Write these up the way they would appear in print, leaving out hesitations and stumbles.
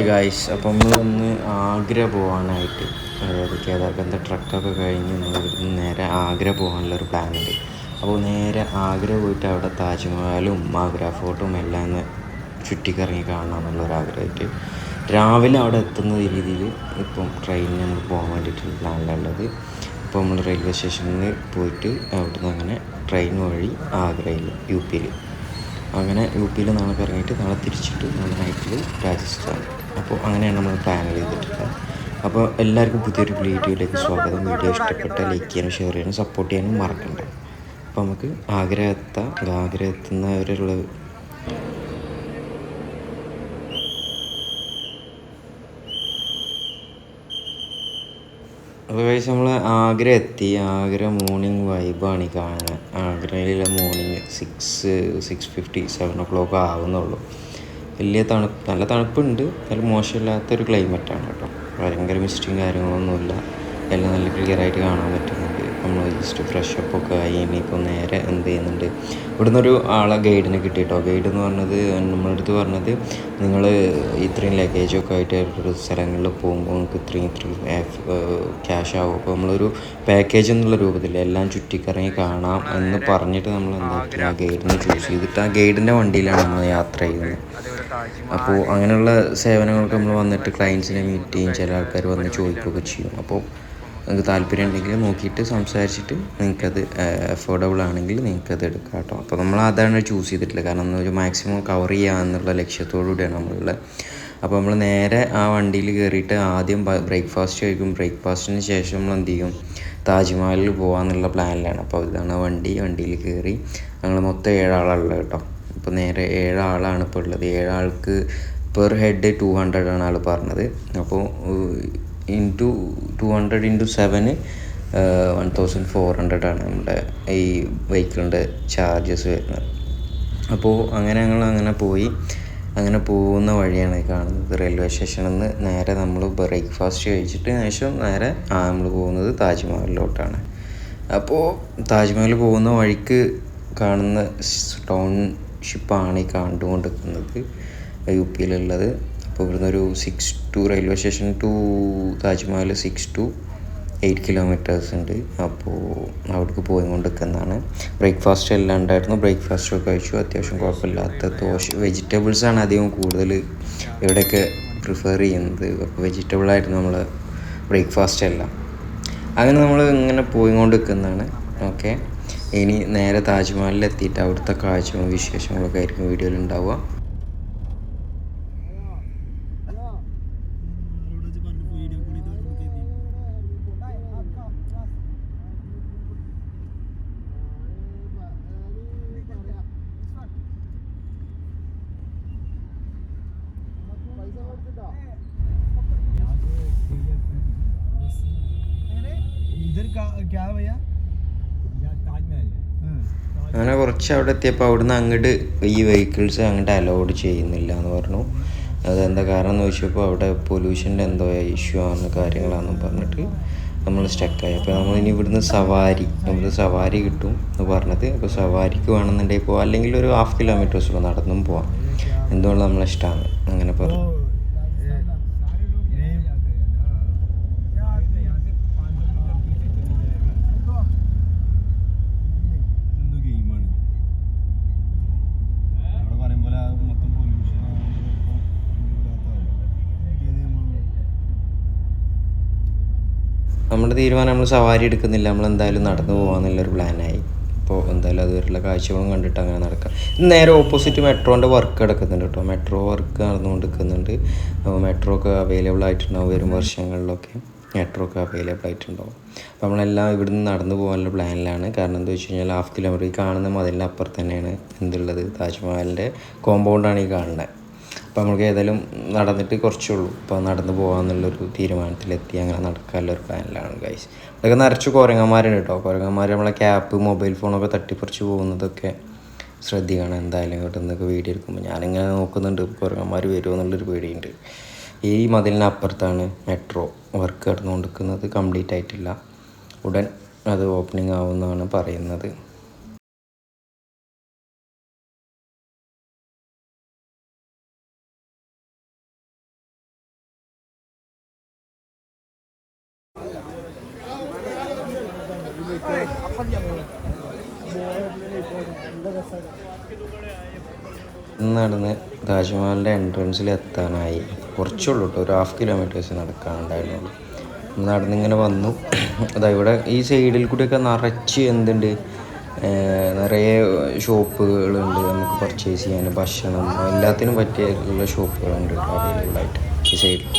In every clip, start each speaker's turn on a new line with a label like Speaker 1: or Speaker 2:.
Speaker 1: Guys, അപ്പം നമ്മളൊന്ന് ആഗ്ര പോകാനായിട്ട്, അതായത് കേദാർഗന്ധ ട്രക്കൊക്കെ കഴിഞ്ഞ് ഇവിടുന്ന് നേരെ ആഗ്ര പോകാനുള്ളൊരു പ്ലാനുണ്ട്. അപ്പോൾ നേരെ ആഗ്ര പോയിട്ട് അവിടെ താജ്മഹലും ആഗ്ര ഫോർട്ടും എല്ലാം ഒന്ന് ചുറ്റിക്കറങ്ങി കാണണം എന്നുള്ളൊരാഗ്രഹമായിട്ട് രാവിലെ അവിടെ എത്തുന്ന രീതിയിൽ ഇപ്പം ട്രെയിനിന് നമ്മൾ പോകാൻ വേണ്ടിയിട്ടുള്ള പ്ലാനിലുള്ളത്. ഇപ്പോൾ നമ്മൾ റെയിൽവേ സ്റ്റേഷനിൽ പോയിട്ട് അവിടുന്ന് അങ്ങനെ ട്രെയിൻ വഴി ആഗ്രയിൽ UP അങ്ങനെ UP നാളെ ഇറങ്ങിയിട്ട് നാളെ തിരിച്ചിട്ട് നാളെ നൈറ്റിൽ രാജസ്ഥാൻ. അപ്പോൾ അങ്ങനെയാണ് നമ്മൾ പ്ലാൻ ചെയ്തിട്ടുള്ളത്. അപ്പോൾ എല്ലാവർക്കും പുതിയൊരു വീഡിയോയിലേക്ക് സ്വാഗതം. വീഡിയോ ഇഷ്ടപ്പെട്ട ലൈക്ക് ചെയ്യാനും ഷെയർ ചെയ്യാനും സപ്പോർട്ട് ചെയ്യാനും മറക്കണ്ട. അപ്പോൾ നമുക്ക് ആഗ്ര എത്താം. ആഗ്ര എത്തുന്നവരുള്ള അപ്പോൾ കഴിച്ച് നമ്മൾ ആഗ്ര എത്തി. ആഗ്ര മോർണിംഗ് വൈബാണ് ഈ കാണുന്നത്. ആഗ്രയിലെ മോർണിംഗ് 6:50 7 o'clock ആവുന്നുള്ളൂ. വലിയ നല്ല തണുപ്പുണ്ട്, നല്ല മോശമില്ലാത്തൊരു ക്ലൈമറ്റാണ് കേട്ടോ. ഭയങ്കര മിസ്റ്റും കാര്യങ്ങളൊന്നുമില്ല, എല്ലാം നല്ല ക്ലിയറായിട്ട് കാണാൻ പറ്റുന്നുണ്ട്. നമ്മൾ ജസ്റ്റ് ഫ്രഷപ്പ് ഒക്കെ ആയി ഇനിയിപ്പോൾ നേരെ എന്ത് ചെയ്യുന്നുണ്ട്, ഇവിടുന്ന് ഒരു ആളെ ഗൈഡിനെ കിട്ടി കേട്ടോ. ഗൈഡ് എന്ന് പറഞ്ഞത് നമ്മുടെ അടുത്ത് പറഞ്ഞത്, നിങ്ങൾ ഇത്രയും ലഗേജൊക്കെ ആയിട്ട് ഒരു സ്ഥലങ്ങളിൽ പോകുമ്പോൾ നിങ്ങൾക്ക് ഇത്രയും ക്യാഷ് ആവും. അപ്പോൾ നമ്മളൊരു പാക്കേജ് എന്നുള്ള രൂപത്തിൽ എല്ലാം ചുറ്റിക്കറങ്ങി കാണാം എന്ന് പറഞ്ഞിട്ട് നമ്മൾ എന്താക്കി ആ ഗൈഡിനെ ചൂസ് ചെയ്തിട്ട് ആ ഗൈഡിൻ്റെ വണ്ടിയിലാണ് നമ്മൾ യാത്ര ചെയ്യുന്നത്. അപ്പോൾ അങ്ങനെയുള്ള സേവനങ്ങൾക്ക് നമ്മൾ വന്നിട്ട് ക്ലയൻസിനെ മീറ്റ് ചെയ്യും, ചില ആൾക്കാർ വന്ന് ചോദിക്കുകയൊക്കെ ചെയ്യും. അപ്പോൾ നിങ്ങൾക്ക് താല്പര്യം ഉണ്ടെങ്കിൽ നോക്കിയിട്ട് സംസാരിച്ചിട്ട് നിങ്ങൾക്കത് അഫോർഡബിൾ ആണെങ്കിൽ നിങ്ങൾക്കത് എടുക്കാം കേട്ടോ. അപ്പോൾ നമ്മൾ അതാണ് ചൂസ് ചെയ്തിട്ടുള്ളത്, കാരണം ഒരു മാക്സിമം കവർ ചെയ്യുക എന്നുള്ള ലക്ഷ്യത്തോടു കൂടിയാണ് നമ്മളുള്ളത്. അപ്പോൾ നമ്മൾ നേരെ ആ വണ്ടിയിൽ കയറിയിട്ട് ആദ്യം ബ്രേക്ക്ഫാസ്റ്റ് കഴിക്കും. ബ്രേക്ക്ഫാസ്റ്റിന് ശേഷം നമ്മൾ എന്ത് ചെയ്യും, താജ്മഹലിൽ പോകാമെന്നുള്ള പ്ലാനിലാണ്. അപ്പോൾ ഇതാണ് വണ്ടിയിൽ കയറി ഞങ്ങൾ മൊത്തം 7 ആളുള്ളത് കേട്ടോ. അപ്പോൾ നേരെ 7 ആളാണ് ഇപ്പോൾ ഉള്ളത്. 7 ആൾക്ക് പെർ ഹെഡ് 200 ആണ് ആൾ പറഞ്ഞത്. അപ്പോൾ 200 into 7 1400 ആണ് നമ്മുടെ ഈ വെഹിക്കിളിൻ്റെ ചാർജസ് വരുന്നത്. അപ്പോൾ അങ്ങനെ പോയി, അങ്ങനെ പോകുന്ന വഴിയാണ് കാണുന്നത്. റെയിൽവേ സ്റ്റേഷനിൽ നിന്ന് നേരെ നമ്മൾ ബ്രേക്ക്ഫാസ്റ്റ് കഴിച്ചിട്ട് ശേഷം നേരെ നമ്മൾ പോകുന്നത് താജ്മഹലിലോട്ടാണ്. അപ്പോൾ താജ്മഹൽ പോകുന്ന വഴിക്ക് കാണുന്ന ടൗൺഷിപ്പാണ് ഈ കണ്ടുകൊണ്ടിരിക്കുന്നത്, UP അപ്പോൾ ഇവിടുന്ന് ഒരു 6 to railway station to Taj Mahal 6 to 8 kilometers ഉണ്ട്. അപ്പോൾ അവിടേക്ക് പോയിക്കൊണ്ടിരിക്കുന്നതാണ്. ബ്രേക്ക്ഫാസ്റ്റ് എല്ലാം ഉണ്ടായിരുന്നു. ബ്രേക്ക്ഫാസ്റ്റൊക്കെ കഴിച്ചു. അത്യാവശ്യം കുഴപ്പമില്ലാത്ത വെജിറ്റബിൾസാണ് അധികം കൂടുതൽ ഇവിടെയൊക്കെ പ്രിഫർ ചെയ്യുന്നത്. അപ്പോൾ വെജിറ്റബിളായിരുന്നു നമ്മൾ ബ്രേക്ക്ഫാസ്റ്റ് എല്ലാം. അങ്ങനെ നമ്മൾ ഇങ്ങനെ പോയിക്കൊണ്ടിരിക്കുന്നതാണ്. ഓക്കെ, ഇനി നേരെ താജ്മഹലിൽ എത്തിയിട്ട് അവിടുത്തെ കാഴ്ചകളും വിശേഷങ്ങളൊക്കെ ആയിരിക്കും വീഡിയോയിൽ ഉണ്ടാവുക. അങ്ങനെ കുറച്ച് അവിടെ എത്തിയപ്പോൾ അവിടുന്ന് അങ്ങോട്ട് ഈ വെഹിക്കിൾസ് അങ്ങോട്ട് അലൗഡ് ചെയ്യുന്നില്ല എന്ന് പറഞ്ഞു. അതെന്താ കാരണം എന്ന് ചോദിച്ചപ്പോൾ അവിടെ പൊല്യൂഷൻ്റെ എന്തോ ഇഷ്യൂ ആണ് കാര്യങ്ങളാണെന്ന് പറഞ്ഞിട്ട് നമ്മൾ സ്റ്റക്കായി. അപ്പോൾ നമ്മളിനി ഇവിടുന്ന് സവാരി കിട്ടും എന്ന് പറഞ്ഞത്. അപ്പോൾ സവാരിക്ക് വേണമെന്നുണ്ടെങ്കിൽ പോവാം, അല്ലെങ്കിൽ ഒരു 1/2 kilometers നടന്നും പോവാം, എന്തുകൊണ്ട് നമ്മളിഷ്ടമാണ് അങ്ങനെ പറഞ്ഞു. നമ്മുടെ തീരുമാനം നമ്മൾ സവാരി എടുക്കുന്നില്ല, നമ്മളെന്തായാലും നടന്നു പോകാമെന്നുള്ളൊരു പ്ലാനായി. അപ്പോൾ എന്തായാലും അതുവരെയുള്ള കാഴ്ചകളും കണ്ടിട്ട് അങ്ങനെ നടക്കാം. നേരെ ഓപ്പോസിറ്റ് മെട്രോൻ്റെ വർക്ക് കിടക്കുന്നുണ്ട് കേട്ടോ. മെട്രോ വർക്ക് നടന്നുകൊണ്ടിരിക്കുന്നുണ്ട്. അപ്പോൾ മെട്രോ ഒക്കെ അവൈലബിൾ ആയിട്ടുണ്ടാവും, വരും വർഷങ്ങളിലൊക്കെ മെട്രോ ഒക്കെ അവൈലബിൾ ആയിട്ടുണ്ടാവും. അപ്പോൾ നമ്മളെല്ലാം ഇവിടുന്ന് നടന്നു പോകാനുള്ള പ്ലാനിലാണ്. കാരണം എന്താ വെച്ച് കഴിഞ്ഞാൽ 1/2 kilometer ഈ കാണുന്ന മതിലിൻ്റെ അപ്പുറത്ത് തന്നെയാണ് എന്തുള്ളത്, താജ്മഹലിൻ്റെ കോമ്പൗണ്ടാണ് ഈ കാണുന്നത്. അപ്പോൾ നമുക്ക് ഏതായാലും നടന്നിട്ട് കുറച്ചുള്ളൂ. അപ്പോൾ നടന്നു പോകാമെന്നുള്ളൊരു തീരുമാനത്തിലെത്തി. അങ്ങനെ നടക്കാനുള്ളൊരു പ്ലാനിലാണ് ഗൈസ്. ഇതൊക്കെ നിറച്ച് കുരങ്ങന്മാരുണ്ട് കേട്ടോ. കുരങ്ങന്മാർ നമ്മളെ ക്യാപ്പ് മൊബൈൽ ഫോണൊക്കെ തട്ടിപ്പറിച്ച് പോകുന്നതൊക്കെ ശ്രദ്ധിക്കണം എന്തായാലും. ഇവിടെ നിന്നൊക്കെ വീഡിയോ എടുക്കുമ്പോൾ ഞാനിങ്ങനെ നോക്കുന്നുണ്ട്, കുരങ്ങന്മാർ വരുമോ എന്നുള്ളൊരു പേടിയുണ്ട്. ഈ മതിലിനപ്പുറത്താണ് മെട്രോ വർക്ക് നടന്നുകൊണ്ടിരിക്കുന്നത്, കംപ്ലീറ്റ് ആയിട്ടില്ല. ഉടൻ അത് ഓപ്പണിംഗ് ആവുമെന്നാണ് പറയുന്നത്. നടന്ന് താജ്മഹലിൻ്റെ എൻട്രൻസിൽ എത്താനായി. കുറച്ചുള്ളൂ കേട്ടോ, ഒരു 1/2 കിലോമീറ്റേഴ്സ് നടക്കാനുണ്ടായിരുന്നുള്ളൂ. നടന്നിങ്ങനെ വന്നു. ഇവിടെ ഈ സൈഡിൽ കൂടിയൊക്കെ നിറച്ച് എന്തുണ്ട്, നിറയെ ഷോപ്പുകളുണ്ട്. നമുക്ക് പർച്ചേസ് ചെയ്യാൻ ഭക്ഷണം എല്ലാത്തിനും പറ്റിയുള്ള ഷോപ്പുകളുണ്ട് അവൈലബിളായിട്ട് ഈ സൈഡിൽ.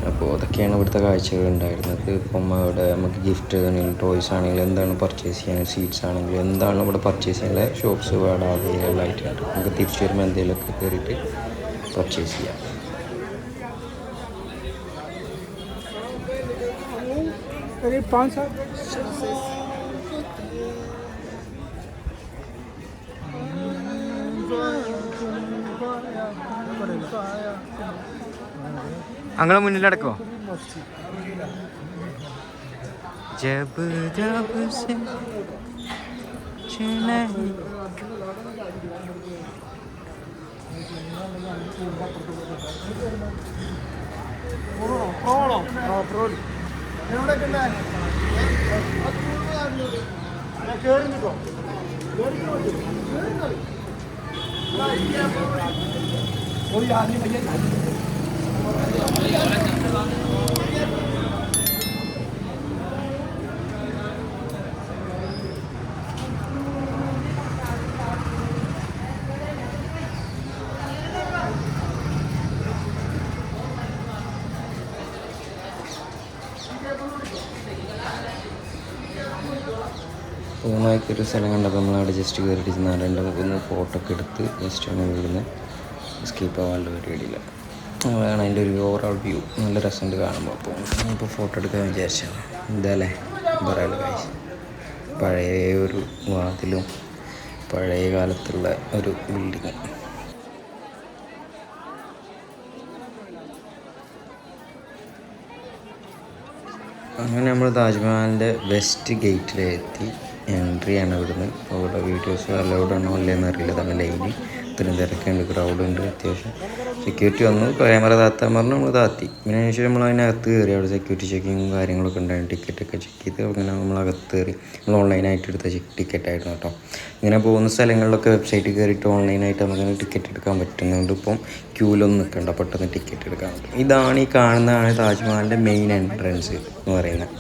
Speaker 1: അപ്പോൾ അതൊക്കെയാണ് ഇവിടുത്തെ കാഴ്ചകൾ ഉണ്ടായിരുന്നത്. ഇപ്പം അവിടെ നമുക്ക് ഗിഫ്റ്റ് ആണെങ്കിലും ടോയ്സ് ആണെങ്കിലും എന്താണ് പർച്ചേസ് ചെയ്യാൻ, സ്വീറ്റ്സ് ആണെങ്കിലും എന്താണ് ഇവിടെ പർച്ചേസ് ചെയ്യാനുള്ള ഷോപ്സ് ഇവിടെ അവൈലബിൾ ആയിട്ടുണ്ട്. നമുക്ക് തിരിച്ചു വരുമ്പോൾ എന്തെങ്കിലുമൊക്കെ കയറിയിട്ട് പർച്ചേസ് ചെയ്യാം. അങ്ങനെ മുന്നിലടക്കോ ജബ് ജബ് സെ പൂർണ്ണമായിട്ടൊരു സ്ഥലം കണ്ടപ്പോൾ നമ്മളവിടെ ജസ്റ്റ് കയറിയിട്ട് 2-3 ഫോട്ടോ ഒക്കെ എടുത്ത് ജസ്റ്റ് ഒന്ന് ഇവിടുന്ന് സ്കീപ്പ് ആവാനുള്ള പരിപാടിയില്ല. അതാണ് അതിൻ്റെ ഒരു ഓവറോൾ വ്യൂ. നല്ല രസമുണ്ട് കാണുമ്പോൾ. അപ്പോൾ ഫോട്ടോ എടുക്കാൻ വിചാരിച്ചാൽ എന്താല്ലേ പറയാനുള്ള കാര്യം. പഴയ ഒരു വാതിലും പഴയ കാലത്തുള്ള ഒരു ബിൽഡിങ്. അങ്ങനെ നമ്മൾ താജ്മഹലിൻ്റെ വെസ്റ്റ് ഗേറ്റിലെത്തി. എൻട്രി ആണ് ഇവിടുന്ന്. അപ്പോൾ ഇവിടെ വീഡിയോസ് അലൗഡ് ആണോ അല്ലേന്ന് അറിയില്ല. തന്നെ ലൈന് ഇത്രയും തിരക്കുണ്ട്, ക്രൗഡുണ്ട്. അത്യാവശ്യം സെക്യൂരിറ്റി വന്നു, ക്യാമറ താത്താൻ പറഞ്ഞു. നമ്മൾ താത്തി. പിന്നെ അതിനുശേഷം നമ്മൾ അതിനകത്ത് കയറി. അവിടെ സെക്യൂരിറ്റി ചെക്കിങ്ങും കാര്യങ്ങളൊക്കെ ഉണ്ടായിരുന്നു. ടിക്കറ്റൊക്കെ ചെക്ക് ചെയ്ത് അങ്ങനെ നമ്മളകത്ത് കയറി. നമ്മൾ ഓൺലൈനായിട്ട് എടുത്ത ടിക്കറ്റായിരുന്നു കേട്ടോ. ഇങ്ങനെ പോകുന്ന സ്ഥലങ്ങളിലൊക്കെ വെബ്സൈറ്റിൽ കയറിയിട്ട് ഓൺലൈനായിട്ട് നമുക്കങ്ങനെ ടിക്കറ്റ് എടുക്കാൻ പറ്റുന്നുണ്ട്. ഇപ്പം ക്യൂലൊന്നും നിൽക്കണ്ട, പെട്ടെന്ന് ടിക്കറ്റ് എടുക്കാൻ പറ്റും. ഇതാണ് ഈ കാണുന്നതാണ് താജ്മഹലിൻ്റെ മെയിൻ എൻട്രൻസ് എന്ന് പറയുന്നത്.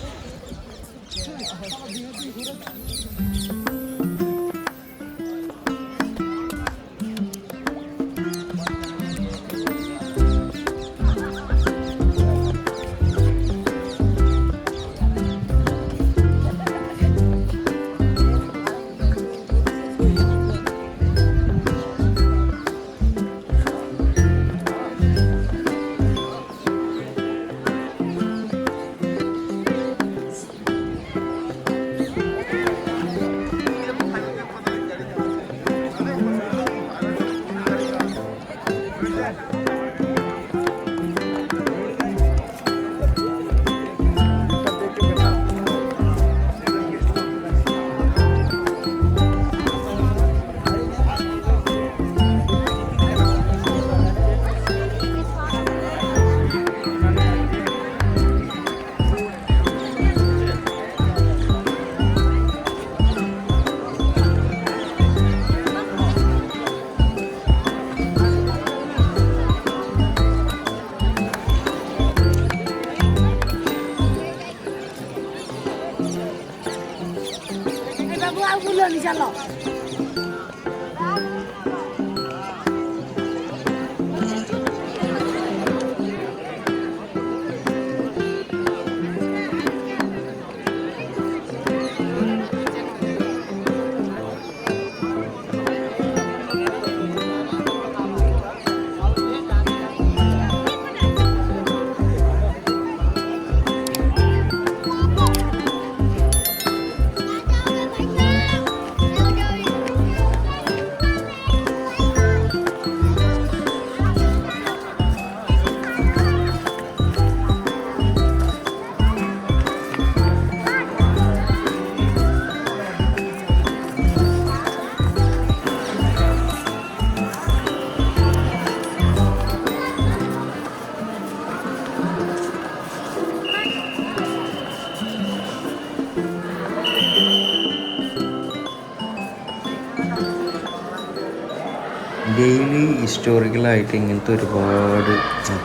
Speaker 1: ഹിസ്റ്റോറിക്കലായിട്ട് ഇങ്ങനത്തെ ഒരുപാട്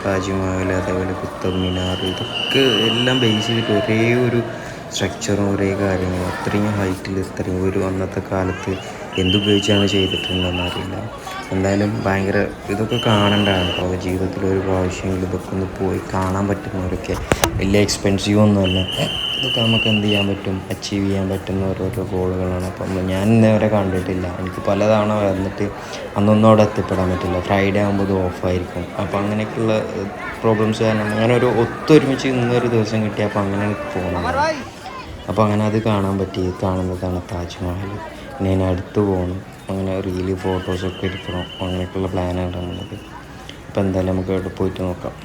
Speaker 1: താജ്മഹൽ, അതേപോലെ കുത്തബ് മിനാർ, ഇതൊക്കെ എല്ലാം ബേസ് ചെയ്തിട്ട് ഒരേ ഒരു സ്ട്രക്ചറും ഒരേ കാര്യങ്ങളും അത്രയും ഹൈറ്റിൽ ഇത്രയും ഒരു അന്നത്തെ കാലത്ത് എന്തുപയോഗിച്ചാണ് ചെയ്തിട്ടുണ്ടെന്ന് അറിയില്ല. എന്തായാലും ഭയങ്കര ഇതൊക്കെ കാണേണ്ടതാണ് കേട്ടോ. ജീവിതത്തിൽ ഒരു പ്രാവശ്യമെങ്കിലും ഇതൊക്കെ ഒന്ന് പോയി കാണാൻ പറ്റുന്നവരൊക്കെ. വലിയ എക്സ്പെൻസീവ് ഒന്നുമല്ല, ഇതൊക്കെ നമുക്ക് എന്ത് ചെയ്യാൻ പറ്റും, അച്ചീവ് ചെയ്യാൻ പറ്റുന്ന ഓരോരോ ഗോളുകളാണ്. അപ്പം ഞാൻ ഇന്നേവരെ കണ്ടിട്ടില്ല. എനിക്ക് പലതവണ വന്നിട്ട് അന്നൊന്നും അവിടെ എത്തിപ്പെടാൻ പറ്റില്ല. ഫ്രൈഡേ ആകുമ്പോൾ ഇത് ഓഫായിരിക്കും. അപ്പോൾ അങ്ങനെയൊക്കെയുള്ള പ്രോബ്ലംസ് കാരണം അങ്ങനെ ഒരു ഒത്തൊരുമിച്ച് ഇന്നൊരു ദിവസം കിട്ടി. അപ്പോൾ അങ്ങനെ പോകുന്നത്. അപ്പോൾ അങ്ങനെ അത് കാണാൻ പറ്റി. കാണുന്നതാണ് താജ്മഹൽ. ഇനി അതിന് അടുത്ത് പോകണം, അങ്ങനെ റീല് ഫോട്ടോസൊക്കെ എടുക്കണം, അങ്ങനെയൊക്കെയുള്ള പ്ലാനാണ് ഉള്ളത്. അപ്പോൾ എന്തായാലും നമുക്ക് അവിടെ പോയിട്ട് നോക്കാം.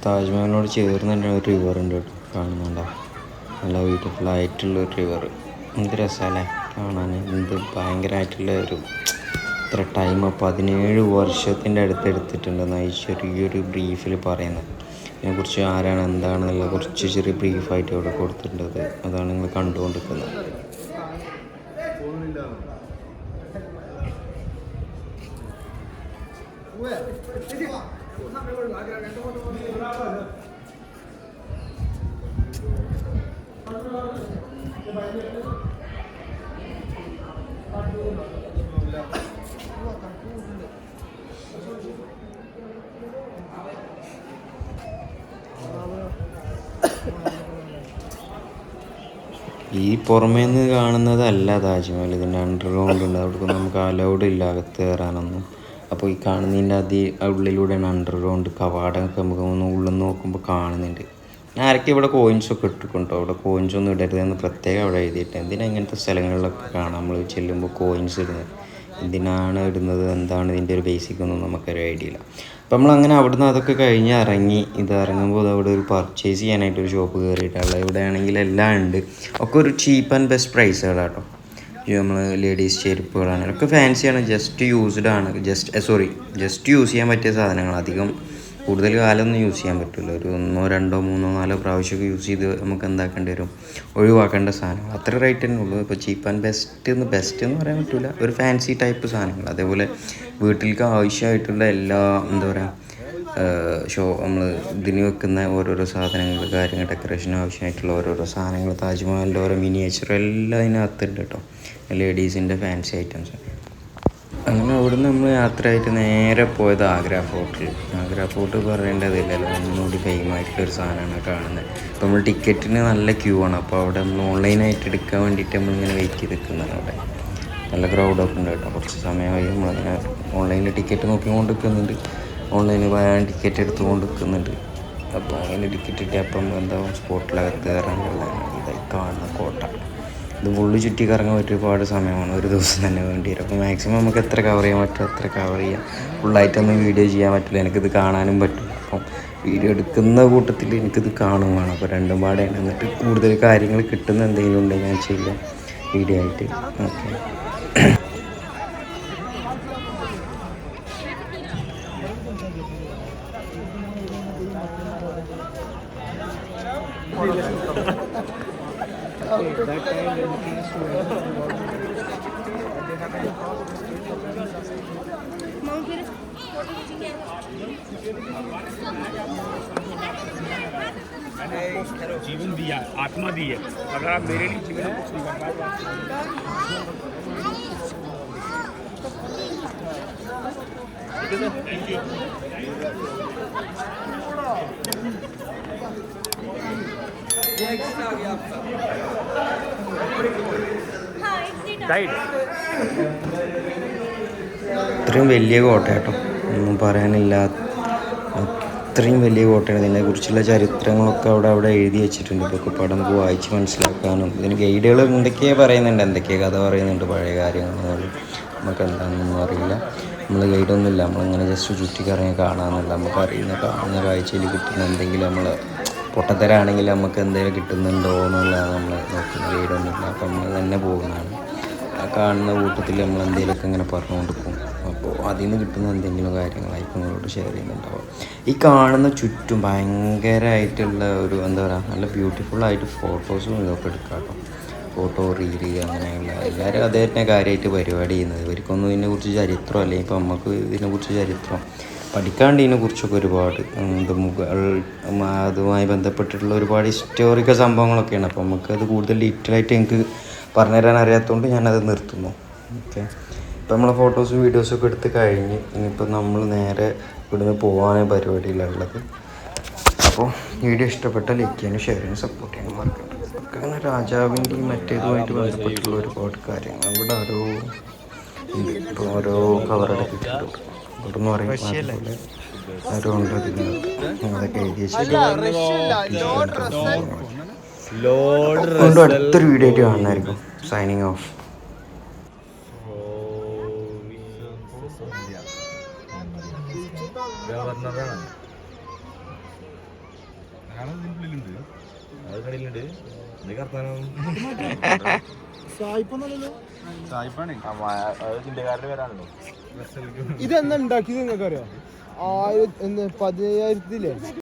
Speaker 1: താജ്മഹലിനോട് ചേർന്ന് തന്നെ ഒരു റിവർ ഉണ്ട് കേട്ടോ, കാണുന്നുണ്ടോ? നല്ല ബ്യൂട്ടിഫുൾ ആയിട്ടുള്ള ഒരു റിവർ. എന്ത് രസമല്ലേ കാണാൻ, എന്ത് ഭയങ്കരമായിട്ടുള്ള ഒരു ഇത്ര ടൈം 17 വർഷത്തിൻ്റെ അടുത്ത് എടുത്തിട്ടുണ്ടെന്നാണ് ഈ ചെറിയൊരു ബ്രീഫിൽ പറയുന്നത്. ഇതിനെക്കുറിച്ച് ആരാണ് എന്താണെന്നുള്ള കുറച്ച് ചെറിയ ബ്രീഫായിട്ട് ഇവിടെ കൊടുത്തിട്ടുള്ളത്. അതാണ് നിങ്ങൾ കണ്ടുകൊണ്ടിരിക്കുന്നത്. ഈ പുറമേ നിന്ന് കാണുന്നതല്ല താജ്മഹൽ, ഇതിൻ്റെ അണ്ടർഗ്രൗണ്ട് ഉണ്ട്. അവിടെ നമുക്ക് അലൗഡ് ഇല്ല അകത്ത് കയറാനൊന്നും. അപ്പോൾ ഈ കാണുന്നതിൻ്റെ ഉള്ളിലൂടെയാണ് അണ്ടർഗ്രൗണ്ട് കവാടമൊക്കെ നമുക്ക് ഉള്ളിൽ നിന്ന് നോക്കുമ്പോൾ കാണുന്നുണ്ട്. ആരൊക്കെ ഇവിടെ കോയിൻസൊക്കെ ഇട്ടിട്ടുണ്ടോ? അവിടെ കോയിൻസൊന്നും ഇടരുതെന്ന് പ്രത്യേകം അവിടെ എഴുതിയിട്ട്. എന്തിനാ ഇങ്ങനത്തെ സ്ഥലങ്ങളിലൊക്കെ കാണാം നമ്മൾ ചെല്ലുമ്പോൾ കോയിൻസ് ഇടുന്നത്? എന്തിനാണ് ഇടുന്നത്, എന്താണ് ഇതിൻ്റെ ഒരു ബേസിക് ഒന്നും നമുക്കൊരു ഐഡിയ ഇല്ല. അപ്പം നമ്മളങ്ങനെ അവിടുന്ന് അതൊക്കെ കഴിഞ്ഞ് ഇറങ്ങി. ഇറങ്ങുമ്പോൾ അവിടെ ഒരു പർച്ചേസ് ചെയ്യാനായിട്ടൊരു ഷോപ്പ് കയറിയിട്ടുള്ളത്. ഇവിടെ ആണെങ്കിൽ എല്ലാം ഉണ്ട്, ഒക്കെ ഒരു ചീപ്പ് ആൻഡ് ബെസ്റ്റ് പ്രൈസുകളാട്ടോ. നമ്മൾ ലേഡീസ് ചെരുപ്പുകളാണ്, ഒക്കെ ഫാൻസിയാണ്, ജസ്റ്റ് യൂസ്ഡ് ആണ്. ജസ്റ്റ് യൂസ് ചെയ്യാൻ പറ്റിയ സാധനങ്ങൾ. അധികം കൂടുതൽ കാലമൊന്നും യൂസ് ചെയ്യാൻ പറ്റില്ല. ഒരു 1, 2, 3, 4 പ്രാവശ്യമൊക്കെ യൂസ് ചെയ്ത് നമുക്ക് എന്താക്കേണ്ടി വരും, ഒഴിവാക്കേണ്ട സാധനങ്ങൾ. അത്ര റേറ്റ് തന്നെ ഉള്ളൂ. ഇപ്പോൾ ചീപ്പ് ആൻഡ് ബെസ്റ്റ് എന്ന് പറയാൻ പറ്റില്ല, ഒരു ഫാൻസി ടൈപ്പ് സാധനങ്ങൾ. അതേപോലെ വീട്ടിലേക്ക് ആവശ്യമായിട്ടുള്ള എല്ലാ എന്താ പറയുക നമ്മൾ ഇതിന് വെക്കുന്ന ഓരോരോ സാധനങ്ങൾ, കാര്യങ്ങൾ, ഡെക്കറേഷന് ആവശ്യമായിട്ടുള്ള ഓരോരോ സാധനങ്ങൾ, താജ്മഹലിൻ്റെ ഓരോ മിനിയേച്ചർ എല്ലാം ഇതിനകത്തുണ്ട് കേട്ടോ. ലേഡീസിൻ്റെ ഫാൻസി ഐറ്റംസ്. അങ്ങനെ അവിടുന്ന് നമ്മൾ യാത്രയായിട്ട് നേരെ പോയത് ആഗ്ര ഫോർട്ടിൽ. ആഗ്ര ഫോർട്ട് പറയേണ്ടതില്ലല്ലോ, ഒന്നുകൂടി ഫെയിമായിട്ടുള്ളൊരു സാധനമാണ് കാണുന്നത്. അപ്പോൾ നമ്മൾ ടിക്കറ്റിന് നല്ല ക്യൂ ആണ്. അപ്പോൾ അവിടെ നമ്മൾ ഓൺലൈനായിട്ട് എടുക്കാൻ വേണ്ടിയിട്ട് നമ്മളിങ്ങനെ വെയിറ്റ് ചെയ്ത് നിൽക്കുന്നതാണ്. അവിടെ നല്ല ക്രൗഡൊക്കെ ഉണ്ട് കേട്ടോ. കുറച്ച് സമയമായി നമ്മളിങ്ങനെ ഓൺലൈനിൽ ടിക്കറ്റ് നോക്കിക്കൊണ്ട് നിൽക്കുന്നുണ്ട്. ഓൺലൈനിൽ പോയാൽ ടിക്കറ്റ് എടുത്തുകൊണ്ട് നിൽക്കുന്നുണ്ട്. അപ്പോൾ അതിന് ടിക്കറ്റ് കിട്ടിയപ്പം എന്താവും സ്പോട്ടിലകത്ത് കയറാനുള്ളതാണ്. ഇതായി കാണുന്ന കോട്ട. ഇത് ഫുള്ള് ചുറ്റി കറങ്ങാൻ ഒരുപാട് സമയമാണ്, ഒരു ദിവസം തന്നെ വേണ്ടി വരും. അപ്പോൾ മാക്സിമം നമുക്ക് എത്ര കവർ ചെയ്യാൻ പറ്റുമോ അത്ര കവർ ചെയ്യാം. ഫുള്ളായിട്ടൊന്നും വീഡിയോ ചെയ്യാൻ പറ്റില്ല, എനിക്കിത് കാണാനും പറ്റും. അപ്പം വീഡിയോ എടുക്കുന്ന കൂട്ടത്തിൽ എനിക്കിത് കാണും വേണം. അപ്പോൾ രണ്ടും പാടെയാണ്. എന്നിട്ട് കൂടുതൽ കാര്യങ്ങൾ കിട്ടുന്ന എന്തെങ്കിലും ഉണ്ടെങ്കിൽ ഞാൻ ചെയ്യാം വീഡിയോ ആയിട്ട്. ഓക്കെ.
Speaker 2: जीवन दिया, आत्मा दी है। अगर आप मेरे लिए जीवन कुछ नहीं कर पाए। Thank you.
Speaker 1: ഇത്രയും വലിയ കോട്ട കേട്ടോ, ഒന്നും പറയാനില്ല. അത്രയും വലിയ കോട്ടയാണ്. ഇതിനെക്കുറിച്ചുള്ള ചരിത്രങ്ങളൊക്കെ അവിടെ എഴുതി വെച്ചിട്ടുണ്ട്. ഇതൊക്കെ പടം വായിച്ച് മനസ്സിലാക്കാനും ഇതിന് ഗൈഡുകൾ എന്തൊക്കെയാണ് പറയുന്നുണ്ട്, എന്തൊക്കെയാണ് കഥ പറയുന്നുണ്ട്, പഴയ കാര്യങ്ങളൊന്നും നമുക്ക് എന്താണെന്നൊന്നും അറിയില്ല. നമ്മൾ ഗൈഡൊന്നുമില്ല, നമ്മളിങ്ങനെ ജസ്റ്റ് ചുറ്റിക്കറങ്ങി കാണാമെന്നല്ല. നമുക്ക് കാണുന്ന കാഴ്ചയിൽ കിട്ടുന്ന എന്തെങ്കിലും നമ്മൾ പൊട്ടത്തരാണെങ്കിൽ നമുക്ക് എന്തെങ്കിലും കിട്ടുന്നുണ്ടോ എന്നുള്ളതാണ് നമ്മൾ നോക്കുന്ന. ഗൈഡൊന്നുമില്ല. അപ്പോൾ നമ്മൾ തന്നെ പോകുന്നതാണ്. ആ കാണുന്ന കൂട്ടത്തിൽ നമ്മൾ എന്തെങ്കിലുമൊക്കെ ഇങ്ങനെ പറഞ്ഞു കൊടുക്കും. അപ്പോൾ അതിൽ നിന്ന് കിട്ടുന്ന എന്തെങ്കിലും കാര്യങ്ങളായിരിക്കും നിങ്ങളോട് ഷെയർ ചെയ്യുന്നുണ്ടാവും. ഈ കാണുന്ന ചുറ്റും ഭയങ്കരമായിട്ടുള്ള ഒരു എന്താ പറയുക, നല്ല ബ്യൂട്ടിഫുള്ളായിട്ട് ഫോട്ടോസും ഇതൊക്കെ എടുക്കാം കേട്ടോ. ഫോട്ടോ റീല് അങ്ങനെയുള്ള എല്ലാവരും അതേ തന്നെ കാര്യമായിട്ട് പരിപാടി ചെയ്യുന്നത്. ഇവർക്കൊന്നും ഇതിനെക്കുറിച്ച് ചരിത്രം അല്ലെങ്കിൽ ഇപ്പോൾ നമുക്ക് ഇതിനെക്കുറിച്ച് ചരിത്രം പഠിക്കാണ്ട് ഇതിനെക്കുറിച്ചൊക്കെ ഒരുപാട് മുഗൾ അതുമായി ബന്ധപ്പെട്ടിട്ടുള്ള ഒരുപാട് ഹിസ്റ്റോറിക്കൽ സംഭവങ്ങളൊക്കെയാണ്. അപ്പോൾ നമുക്കത് കൂടുതൽ ഡീറ്റെയിലായിട്ട് എനിക്ക് പറഞ്ഞുതരാൻ അറിയാത്തതുകൊണ്ട് ഞാനത് നിർത്തുന്നു. ഓക്കെ. ഇപ്പം നമ്മളെ ഫോട്ടോസും വീഡിയോസൊക്കെ എടുത്ത് കഴിഞ്ഞ് ഇനിയിപ്പോൾ നമ്മൾ നേരെ ഇവിടുന്ന് പോകാനേ പരിപാടിയിലുള്ളത്. അപ്പോൾ വീഡിയോ ഇഷ്ടപ്പെട്ടാൽ ലൈക്ക് ചെയ്യാനും ഷെയർ ചെയ്യാനും സപ്പോർട്ട് ചെയ്യാനും മറക്കണ്ട. ഒക്കെ അങ്ങനെ രാജാവിൻ്റെയും മറ്റേതുമായിട്ട് ബന്ധപ്പെട്ടുള്ള ഒരുപാട് കാര്യങ്ങൾ ഇവിടെ ഇപ്പോൾ ഓരോ കവറുടെ കിട്ടിയിട്ടുണ്ട്. ഇവിടെ നിന്ന് പറയുമ്പോൾ ആരോ ഉണ്ട് അതിനകത്ത് അതൊക്കെ എഴുതി വെച്ചിട്ട് അടുത്തൊരു വീഡിയോ ആയിട്ട് കാണുന്നതായിരിക്കും. Signing off.
Speaker 3: ഇതെന്താ ഉണ്ടാക്കിയത് നിങ്ങൾക്ക് അറിയാം? 15,000